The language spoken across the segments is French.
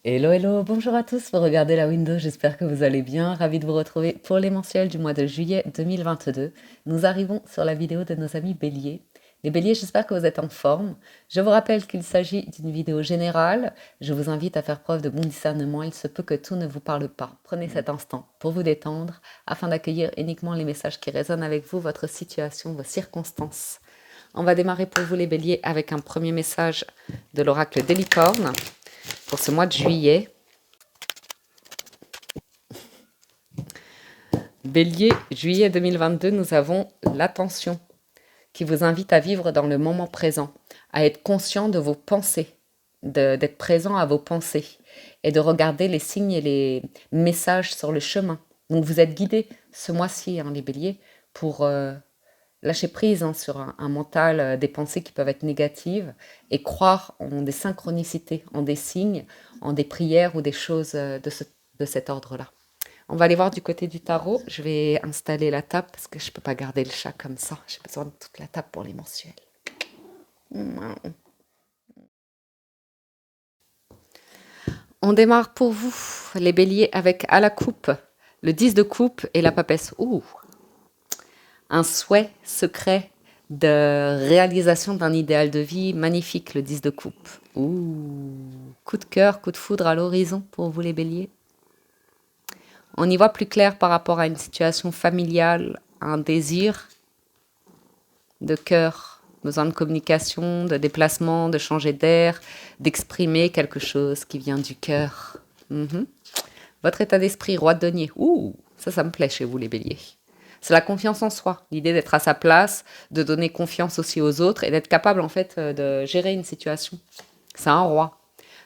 Hello, hello, bonjour à tous, vous regardez la window, j'espère que vous allez bien. Ravi de vous retrouver pour les mensuels du mois de juillet 2022. Nous arrivons sur la vidéo de nos amis béliers. Les béliers, j'espère que vous êtes en forme. Je vous rappelle qu'il s'agit d'une vidéo générale. Je vous invite à faire preuve de bon discernement, il se peut que tout ne vous parle pas. Prenez cet instant pour vous détendre afin d'accueillir uniquement les messages qui résonnent avec vous, votre situation, vos circonstances. On va démarrer pour vous les béliers avec un premier message de l'oracle des licornes. Pour ce mois de juillet, Bélier, juillet 2022, nous avons l'attention qui vous invite à vivre dans le moment présent, à être conscient de vos pensées, d'être présent à vos pensées et de regarder les signes et les messages sur le chemin. Donc vous êtes guidés ce mois-ci, les béliers, pour lâcher prise sur un mental, des pensées qui peuvent être négatives et croire en des synchronicités, en des signes, en des prières ou des choses de cet ordre-là. On va aller voir du côté du tarot. Je vais installer la table parce que je ne peux pas garder le chat comme ça. J'ai besoin de toute la table pour les mensuels. On démarre pour vous, les béliers, avec à la coupe, le 10 de coupe et la papesse. Ouh, un souhait secret de réalisation d'un idéal de vie magnifique, le 10 de coupe. Ouh, coup de cœur, coup de foudre à l'horizon pour vous, les béliers. On y voit plus clair par rapport à une situation familiale, un désir de cœur, besoin de communication, de déplacement, de changer d'air, d'exprimer quelque chose qui vient du cœur. Votre état d'esprit, roi de denier. Ouh, ça me plaît chez vous les béliers. C'est la confiance en soi, l'idée d'être à sa place, de donner confiance aussi aux autres et d'être capable en fait de gérer une situation. C'est un roi.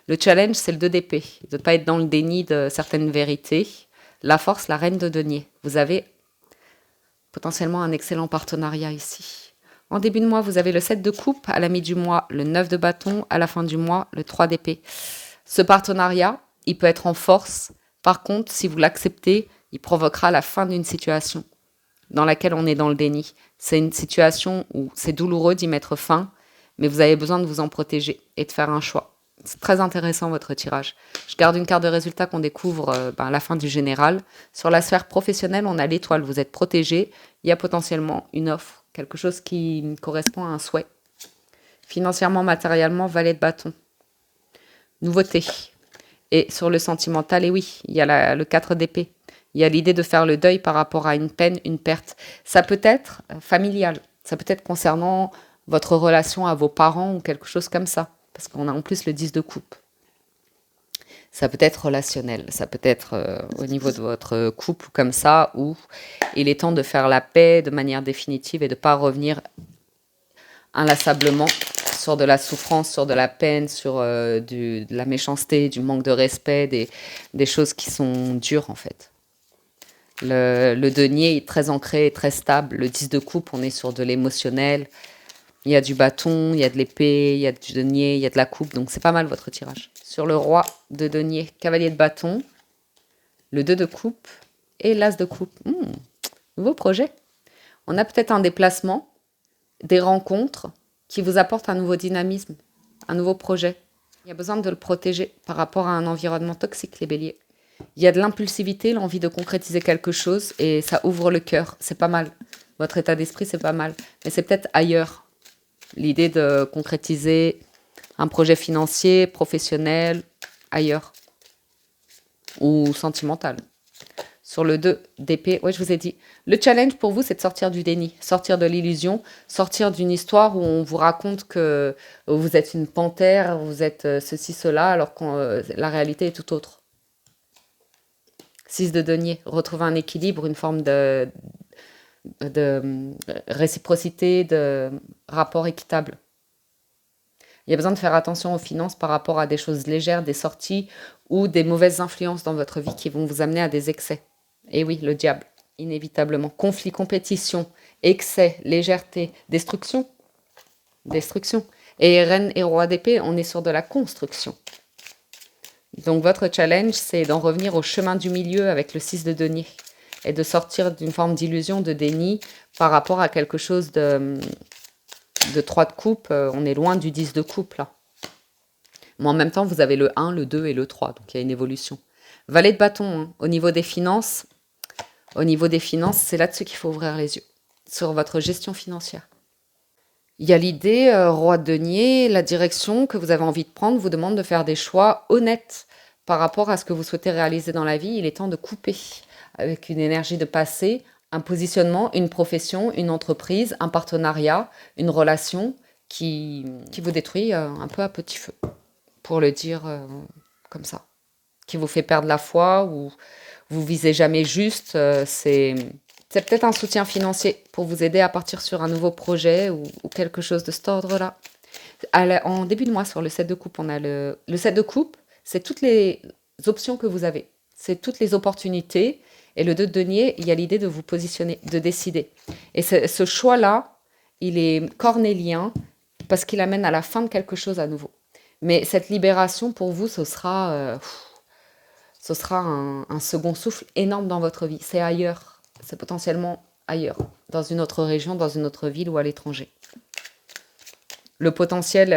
Le challenge, c'est le 2 d'épée, de ne pas être dans le déni de certaines vérités. La force, la reine de denier. Vous avez potentiellement un excellent partenariat ici. En début de mois, vous avez le 7 de coupe, à la mi du mois, le 9 de bâton, à la fin du mois, le 3 d'épée. Ce partenariat, il peut être en force. Par contre, si vous l'acceptez, il provoquera la fin d'une situation dans laquelle on est dans le déni. C'est une situation où c'est douloureux d'y mettre fin, mais vous avez besoin de vous en protéger et de faire un choix. C'est très intéressant votre tirage. Je garde une carte de résultat qu'on découvre à la fin du général. Sur la sphère professionnelle, on a l'étoile, vous êtes protégé. Il y a potentiellement une offre, quelque chose qui correspond à un souhait. Financièrement, matériellement, valet de bâton. Nouveauté. Et sur le sentimental, et oui, il y a le 4 d'épée. Il y a l'idée de faire le deuil par rapport à une peine, une perte. Ça peut être familial, ça peut être concernant votre relation à vos parents ou quelque chose comme ça. Parce qu'on a en plus le 10 de coupe. Ça peut être relationnel, ça peut être au niveau de votre couple comme ça, où il est temps de faire la paix de manière définitive et de ne pas revenir inlassablement sur de la souffrance, sur de la peine, sur de la méchanceté, du manque de respect, des choses qui sont dures en fait. Le denier est très ancré, très stable. Le 10 de coupe, on est sur de l'émotionnel. Il y a du bâton, il y a de l'épée, il y a du denier, il y a de la coupe. Donc, c'est pas mal votre tirage. Sur le roi de denier, cavalier de bâton, le 2 de coupe et l'as de coupe. Nouveau projet. On a peut-être un déplacement, des rencontres qui vous apportent un nouveau dynamisme, un nouveau projet. Il y a besoin de le protéger par rapport à un environnement toxique, les béliers. Il y a de l'impulsivité, l'envie de concrétiser quelque chose et ça ouvre le cœur. C'est pas mal. Votre état d'esprit, c'est pas mal. Mais c'est peut-être ailleurs. L'idée de concrétiser un projet financier, professionnel, ailleurs. Ou sentimental. Sur le 2 d'épée, ouais, je vous ai dit. Le challenge pour vous, c'est de sortir du déni, sortir de l'illusion, sortir d'une histoire où on vous raconte que vous êtes une panthère, vous êtes ceci, cela, alors que la réalité est tout autre. 6 de denier, retrouver un équilibre, une forme de réciprocité, de rapport équitable. Il y a besoin de faire attention aux finances par rapport à des choses légères, des sorties ou des mauvaises influences dans votre vie qui vont vous amener à des excès. Et oui, le diable, inévitablement. Conflit, compétition, excès, légèreté, destruction. Destruction. Et reine et roi d'épée, on est sur de la construction. Donc votre challenge, c'est d'en revenir au chemin du milieu avec le 6 de denier et de sortir d'une forme d'illusion, de déni par rapport à quelque chose de 3 de coupe. On est loin du 10 de coupe là. Mais en même temps, vous avez le 1, le 2 et le 3, donc il y a une évolution. Valet de bâton, hein. Au niveau des finances, c'est là-dessus qu'il faut ouvrir les yeux, sur votre gestion financière. Il y a l'idée, roi de denier, la direction que vous avez envie de prendre vous demande de faire des choix honnêtes par rapport à ce que vous souhaitez réaliser dans la vie. Il est temps de couper avec une énergie de passé, un positionnement, une profession, une entreprise, un partenariat, une relation qui vous détruit un peu à petit feu, pour le dire comme ça, qui vous fait perdre la foi ou vous visez jamais juste. C'est peut-être un soutien financier pour vous aider à partir sur un nouveau projet ou quelque chose de cet ordre-là. En début de mois, sur le 7 de coupe, on a le 7 de coupe, c'est toutes les options que vous avez. C'est toutes les opportunités. Et le 2 de denier, il y a l'idée de vous positionner, de décider. Et ce choix-là, il est cornélien parce qu'il amène à la fin de quelque chose à nouveau. Mais cette libération, pour vous, ce sera un second souffle énorme dans votre vie. C'est ailleurs. C'est potentiellement ailleurs, dans une autre région, dans une autre ville ou à l'étranger. Le potentiel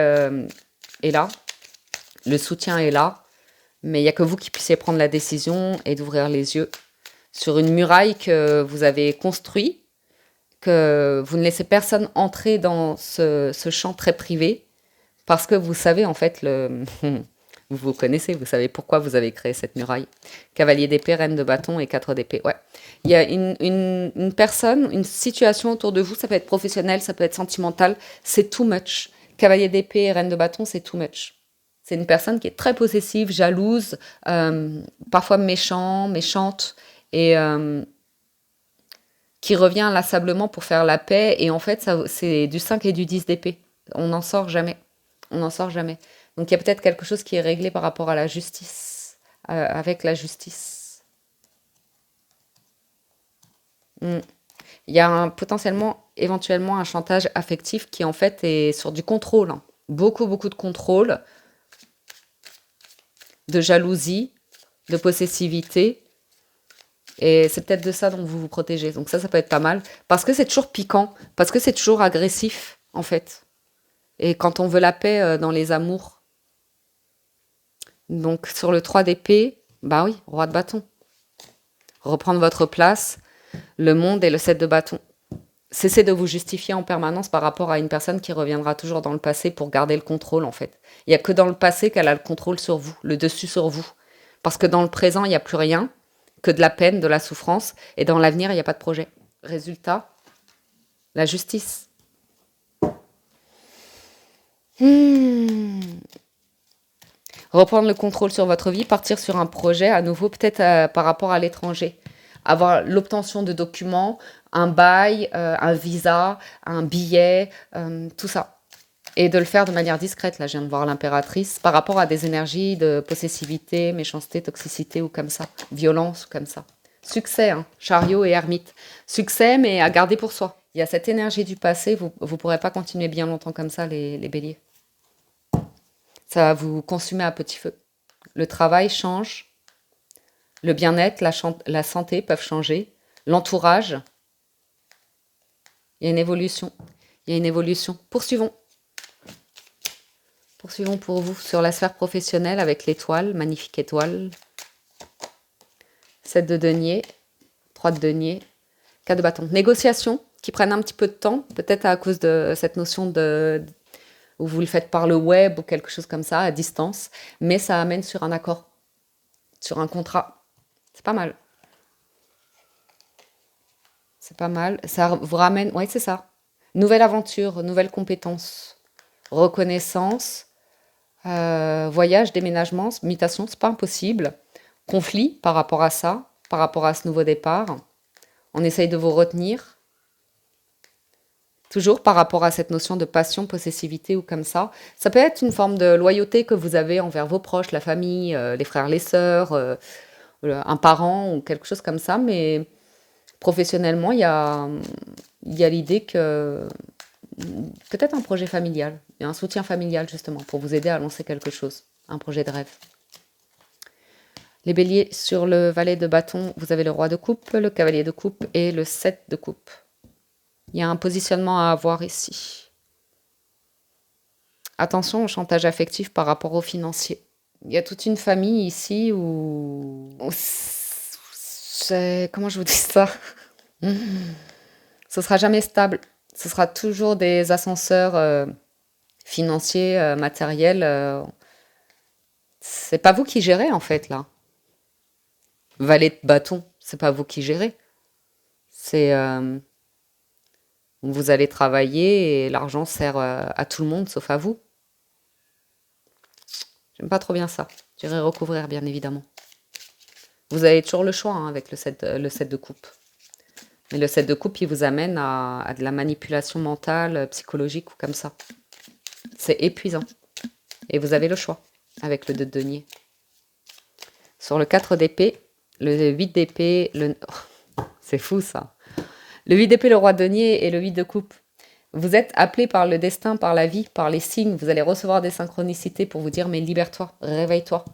est là, le soutien est là, mais il n'y a que vous qui puissiez prendre la décision et d'ouvrir les yeux sur une muraille que vous avez construite, que vous ne laissez personne entrer dans ce champ très privé, parce que vous savez en fait vous vous connaissez, vous savez pourquoi vous avez créé cette muraille. Cavalier d'épée, reine de bâton et 4 d'épée. Ouais. Il y a une personne, une situation autour de vous, ça peut être professionnel, ça peut être sentimental, c'est too much. Cavalier d'épée et reine de bâton, c'est too much. C'est une personne qui est très possessive, jalouse, parfois méchante, et qui revient inlassablement pour faire la paix. Et en fait, c'est du 5 et du 10 d'épée. On n'en sort jamais. On n'en sort jamais. Donc il y a peut-être quelque chose qui est réglé par rapport à la justice, avec la justice. Mm. Il y a potentiellement, éventuellement, un chantage affectif qui en fait est sur du contrôle, hein. Beaucoup, beaucoup de contrôle, de jalousie, de possessivité. Et c'est peut-être de ça dont vous vous protégez. Donc ça peut être pas mal. Parce que c'est toujours piquant, parce que c'est toujours agressif, en fait. Et quand on veut la paix dans les amours. Donc sur le 3 d'épée, bah oui, roi de bâton. Reprendre votre place, le monde et le 7 de bâton. Cessez de vous justifier en permanence par rapport à une personne qui reviendra toujours dans le passé pour garder le contrôle, en fait. Il n'y a que dans le passé qu'elle a le contrôle sur vous, le dessus sur vous. Parce que dans le présent, il n'y a plus rien que de la peine, de la souffrance. Et dans l'avenir, il n'y a pas de projet. Résultat, la justice. Reprendre le contrôle sur votre vie, partir sur un projet, à nouveau peut-être par rapport à l'étranger. Avoir l'obtention de documents, un bail, un visa, un billet, tout ça. Et de le faire de manière discrète. Là, je viens de voir l'impératrice par rapport à des énergies de possessivité, méchanceté, toxicité ou comme ça. Violence ou comme ça. Succès, hein, chariot et ermite. Succès, mais à garder pour soi. Il y a cette énergie du passé, vous ne pourrez pas continuer bien longtemps comme ça, les béliers. Ça va vous consumer à petit feu. Le travail change, le bien-être, la santé peuvent changer, l'entourage. Il y a une évolution. Il y a une évolution. Poursuivons. Poursuivons pour vous sur la sphère professionnelle avec l'étoile, magnifique étoile. 7 de denier, 3 de denier, 4 de bâton. Négociations qui prennent un petit peu de temps, peut-être à cause de cette notion où vous le faites par le web ou quelque chose comme ça, à distance, mais ça amène sur un accord, sur un contrat. C'est pas mal. C'est pas mal. Ça vous ramène, oui, c'est ça. Nouvelle aventure, nouvelle compétence, reconnaissance, voyage, déménagement, mutation, c'est pas impossible. Conflit par rapport à ça, par rapport à ce nouveau départ. On essaye de vous retenir. Toujours par rapport à cette notion de passion, possessivité ou comme ça. Ça peut être une forme de loyauté que vous avez envers vos proches, la famille, les frères, les sœurs, un parent ou quelque chose comme ça. Mais professionnellement, il y a l'idée que peut-être un projet familial, et un soutien familial justement, pour vous aider à lancer quelque chose, un projet de rêve. Les béliers, sur le valet de bâton, vous avez le roi de coupe, le cavalier de coupe et le 7 de coupe. Il y a un positionnement à avoir ici. Attention au chantage affectif par rapport au financier. Il y a toute une famille ici où comment je vous dis ça? Ce sera jamais stable. Ce sera toujours des ascenseurs financiers, matériels. C'est pas vous qui gérez en fait là. Valet de bâton, c'est pas vous qui gérez. C'est vous allez travailler et l'argent sert à tout le monde sauf à vous. J'aime pas trop bien ça. J'irai recouvrir bien évidemment. Vous avez toujours le choix hein, avec le set de coupe. Mais le set de coupe, il vous amène à de la manipulation mentale, psychologique ou comme ça. C'est épuisant. Et vous avez le choix avec le 2 de denier. Sur le 4 d'épée, le 8 d'épée, c'est fou ça. Le 8 d'épée, le roi de denier et le 8 de coupe. Vous êtes appelé par le destin, par la vie, par les signes. Vous allez recevoir des synchronicités pour vous dire mais libère-toi, réveille-toi.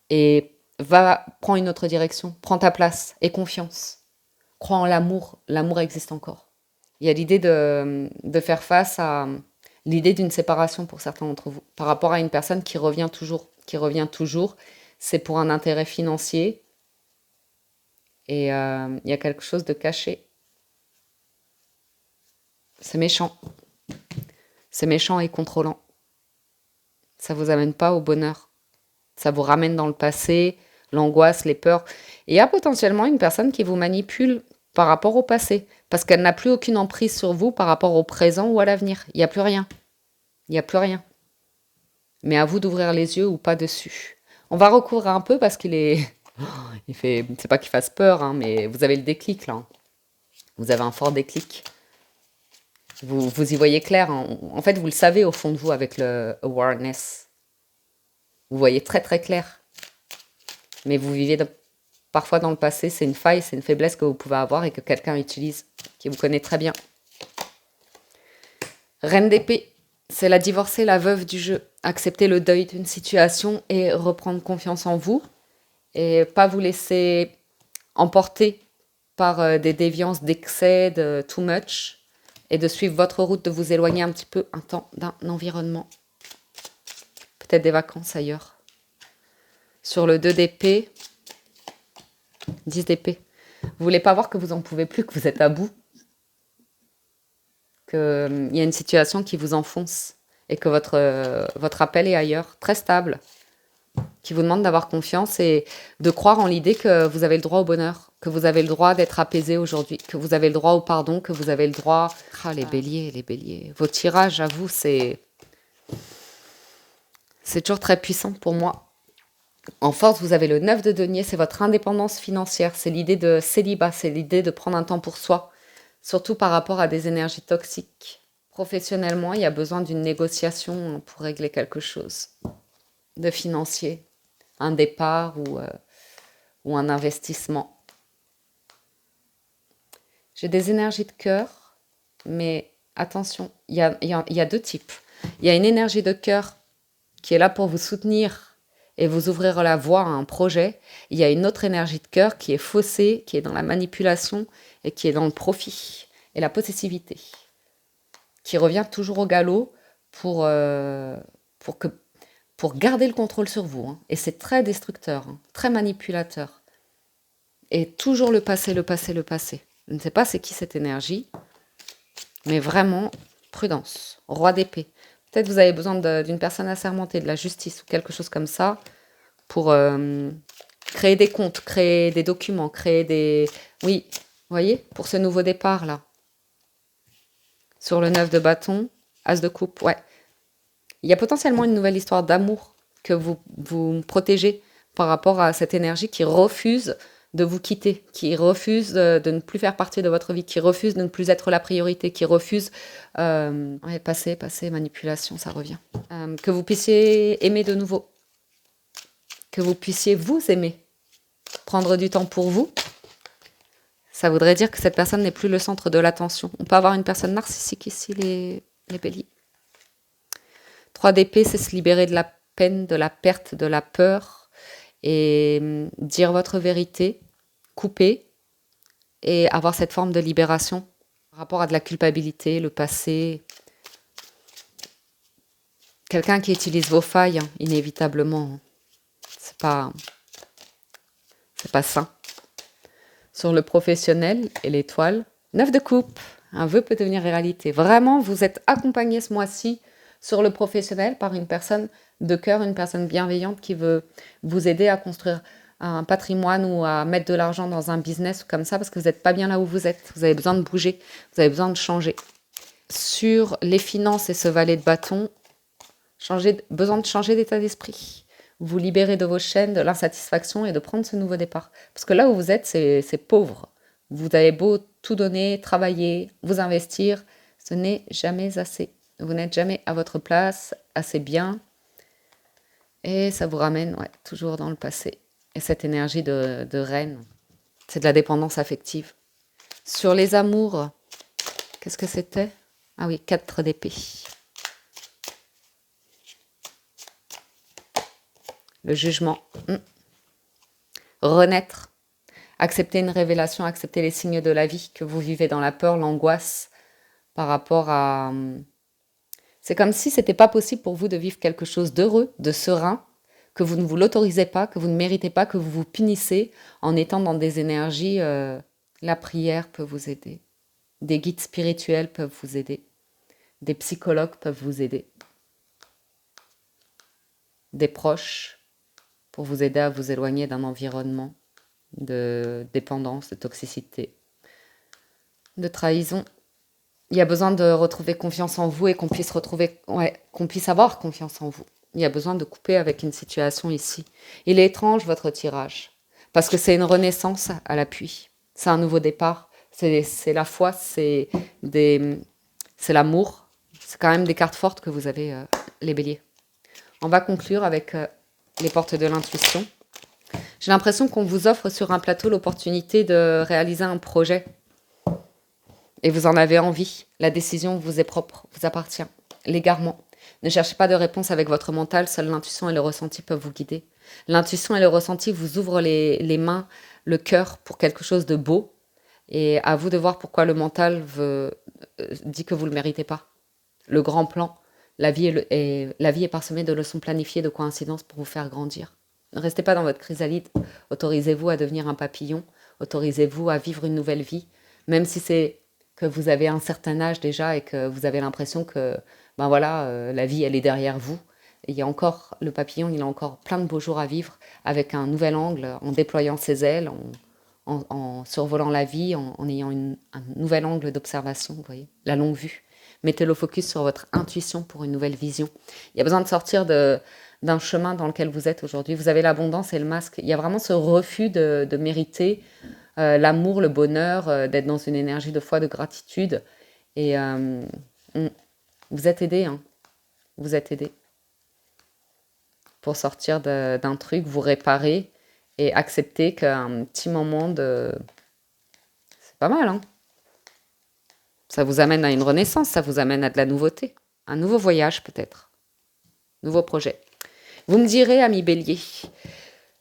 Et prends une autre direction. Prends ta place. Aie confiance. Crois en l'amour. L'amour existe encore. Il y a l'idée de faire face à l'idée d'une séparation pour certains d'entre vous. Par rapport à une personne qui revient toujours. C'est pour un intérêt financier. Et il y a quelque chose de caché. C'est méchant. C'est méchant et contrôlant. Ça vous amène pas au bonheur. Ça vous ramène dans le passé, l'angoisse, les peurs. Et il y a potentiellement une personne qui vous manipule par rapport au passé, parce qu'elle n'a plus aucune emprise sur vous par rapport au présent ou à l'avenir. Il n'y a plus rien. Il n'y a plus rien. Mais à vous d'ouvrir les yeux ou pas dessus. On va recouvrir un peu parce qu'il est... C'est pas qu'il fasse peur, hein, mais vous avez le déclic là. Hein. Vous avez un fort déclic. Vous y voyez clair. Hein. En fait, vous le savez au fond de vous avec le awareness. Vous voyez très très clair. Mais vous vivez parfois dans le passé. C'est une faille, c'est une faiblesse que vous pouvez avoir et que quelqu'un utilise, qui vous connaît très bien. Reine d'épée, c'est la divorcée, la veuve du jeu. Accepter le deuil d'une situation et reprendre confiance en vous. Et pas vous laisser emporter par des déviances d'excès, de too much. Et de suivre votre route, de vous éloigner un petit peu un temps d'un environnement. Peut-être des vacances ailleurs. Sur le 2 d'épée, 10 d'épée. Vous voulez pas voir que vous en pouvez plus, que vous êtes à bout. Qu'il y a une situation qui vous enfonce. Et que votre appel est ailleurs. Très stable. Qui vous demande d'avoir confiance et de croire en l'idée que vous avez le droit au bonheur. Que vous avez le droit d'être apaisé aujourd'hui. Que vous avez le droit au pardon. Que vous avez le droit... Ah, les béliers, les béliers. Vos tirages, à vous, c'est toujours très puissant pour moi. En force, vous avez le 9 de denier, c'est votre indépendance financière, c'est l'idée de célibat, c'est l'idée de prendre un temps pour soi, surtout par rapport à des énergies toxiques. Professionnellement, il y a besoin d'une négociation pour régler quelque chose de financier, un départ ou un investissement. J'ai des énergies de cœur, mais attention, il y a deux types. Il y a une énergie de cœur qui est là pour vous soutenir et vous ouvrir la voie à un projet. Il y a une autre énergie de cœur qui est faussée, qui est dans la manipulation et qui est dans le profit et la possessivité, qui revient toujours au galop pour garder le contrôle sur vous. Hein. Et c'est très destructeur, hein, très manipulateur. Et toujours le passé, le passé, le passé. Je ne sais pas c'est qui cette énergie, mais vraiment, prudence. Roi d'épée. Peut-être vous avez besoin d'une personne assermentée, de la justice ou quelque chose comme ça pour créer des comptes, créer des documents, créer des... Oui, vous voyez, pour ce nouveau départ-là. Sur le 9 de bâton, as de coupe, ouais. Il y a potentiellement une nouvelle histoire d'amour que vous protégez par rapport à cette énergie qui refuse de vous quitter, qui refuse de ne plus faire partie de votre vie, qui refuse de ne plus être la priorité, qui refuse... passé, manipulation, ça revient. Que vous puissiez aimer de nouveau. Que vous puissiez vous aimer. Prendre du temps pour vous. Ça voudrait dire que cette personne n'est plus le centre de l'attention. On peut avoir une personne narcissique ici, les béliers. 3 d'épée, c'est se libérer de la peine, de la perte, de la peur et dire votre vérité, couper et avoir cette forme de libération par rapport à de la culpabilité, le passé. Quelqu'un qui utilise vos failles, hein, inévitablement. Hein. C'est pas sain. Sur le professionnel et l'étoile, 9 de coupe. Un vœu peut devenir réalité. Vraiment, vous êtes accompagné ce mois-ci sur le professionnel par une personne de cœur, une personne bienveillante qui veut vous aider à construire un patrimoine ou à mettre de l'argent dans un business comme ça parce que vous n'êtes pas bien là où vous êtes. Vous avez besoin de bouger, vous avez besoin de changer. Sur les finances et ce valet de bâton, besoin de changer d'état d'esprit. Vous libérer de vos chaînes, de l'insatisfaction et de prendre ce nouveau départ. Parce que là où vous êtes, c'est pauvre. Vous avez beau tout donner, travailler, vous investir, ce n'est jamais assez. Vous n'êtes jamais à votre place, assez bien. Et ça vous ramène toujours dans le passé. Et cette énergie de reine, c'est de la dépendance affective. Sur les amours, qu'est-ce que c'était? Ah oui, 4 d'épée. Le jugement. Renaître. Accepter une révélation, accepter les signes de la vie que vous vivez dans la peur, l'angoisse par rapport à... C'est comme si c'était pas possible pour vous de vivre quelque chose d'heureux, de serein, que vous ne vous l'autorisez pas, que vous ne méritez pas, que vous vous punissez en étant dans des énergies. La prière peut vous aider. Des guides spirituels peuvent vous aider. Des psychologues peuvent vous aider. Des proches pour vous aider à vous éloigner d'un environnement de dépendance, de toxicité, de trahison. Il y a besoin de retrouver confiance en vous et qu'on puisse qu'on puisse avoir confiance en vous. Il y a besoin de couper avec une situation ici. Il est étrange votre tirage, parce que c'est une renaissance à l'appui. C'est un nouveau départ. C'est la foi, c'est l'amour. C'est quand même des cartes fortes que vous avez, les béliers. On va conclure avec les portes de l'intuition. J'ai l'impression qu'on vous offre sur un plateau l'opportunité de réaliser un projet. Et vous en avez envie. La décision vous est propre, vous appartient. L'égarement. Ne cherchez pas de réponse avec votre mental, seule l'intuition et le ressenti peuvent vous guider. L'intuition et le ressenti vous ouvrent les mains, le cœur pour quelque chose de beau. Et à vous de voir pourquoi le mental dit que vous ne le méritez pas. Le grand plan, la vie est parsemée de leçons planifiées, de coïncidences pour vous faire grandir. Ne restez pas dans votre chrysalide. Autorisez-vous à devenir un papillon. Autorisez-vous à vivre une nouvelle vie. Même si c'est que vous avez un certain âge déjà et que vous avez l'impression que la vie, elle est derrière vous. Et il y a encore, le papillon, il a encore plein de beaux jours à vivre avec un nouvel angle, en déployant ses ailes, en survolant la vie, en ayant un nouvel angle d'observation, vous voyez, la longue vue. Mettez le focus sur votre intuition pour une nouvelle vision. Il y a besoin de sortir d'un chemin dans lequel vous êtes aujourd'hui. Vous avez l'abondance et le masque. Il y a vraiment ce refus de mériter l'amour, le bonheur, d'être dans une énergie de foi, de gratitude. Et vous êtes aidé, hein. Vous êtes aidé. Pour sortir d'un truc, vous réparer et accepter qu'un petit moment de... C'est pas mal, hein. Ça vous amène à une renaissance, ça vous amène à de la nouveauté. Un nouveau voyage peut-être. Nouveau projet. Vous me direz, amis bélier.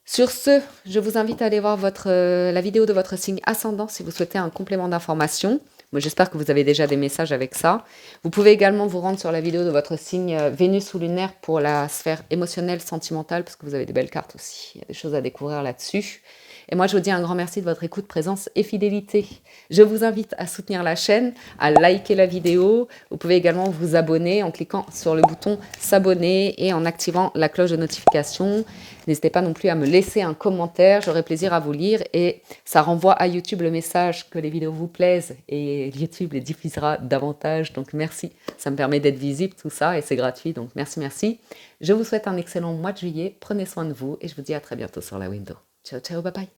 Sur ce, je vous invite à aller voir la vidéo de votre signe ascendant si vous souhaitez un complément d'information. Moi, j'espère que vous avez déjà des messages avec ça. Vous pouvez également vous rendre sur la vidéo de votre signe Vénus ou lunaire pour la sphère émotionnelle, sentimentale, parce que vous avez des belles cartes aussi. Il y a des choses à découvrir là-dessus. Et moi, je vous dis un grand merci de votre écoute, présence et fidélité. Je vous invite à soutenir la chaîne, à liker la vidéo. Vous pouvez également vous abonner en cliquant sur le bouton s'abonner et en activant la cloche de notification. N'hésitez pas non plus à me laisser un commentaire, j'aurai plaisir à vous lire et ça renvoie à YouTube le message que les vidéos vous plaisent et YouTube les diffusera davantage. Donc merci, ça me permet d'être visible tout ça et c'est gratuit, donc merci. Je vous souhaite un excellent mois de juillet, prenez soin de vous et je vous dis à très bientôt sur la window. Ciao, ciao, bye bye.